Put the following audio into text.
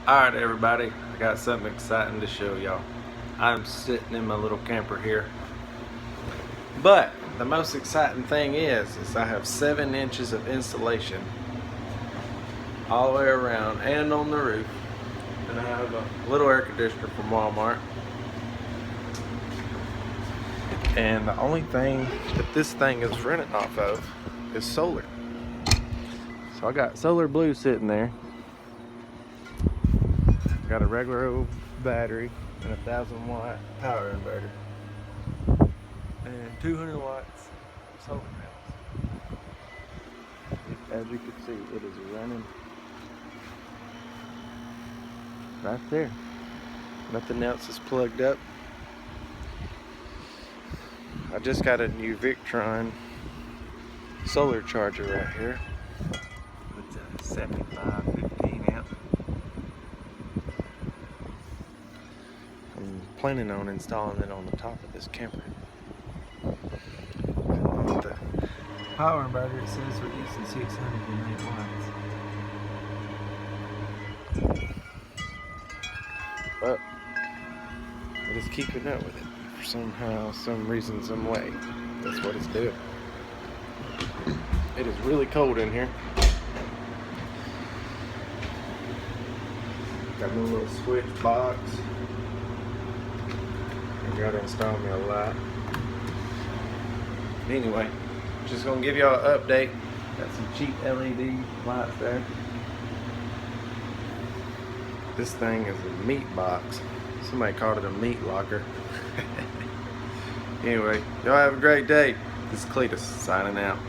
Alright everybody, I got something exciting to show y'all. I'm sitting in my little camper here. But the most exciting thing is I have 7 inches of insulation all the way around and on the roof. And I have a little air conditioner from Walmart. And the only thing that this thing is running off of is solar. So I got Solar Blue sitting there. Got a regular old battery and a 1,000-watt power inverter and 200 watts solar panels. As you can see, it is running right there. Nothing else is plugged up. I just got a new Victron solar charger right here. It's a 7515 amp. I'm planning on installing it on the top of this camper. The power inverter, it says we're using 608 watts. But it is keeping up with it for somehow, some reason, some way. That's what it's doing. It is really cold in here. Got my little switch box. I gotta install me a light. Anyway, just gonna give y'all an update. Got some cheap LED lights there. This thing is a meat box. Somebody called it a meat locker. Anyway, y'all have a great day. This is Cletus signing out.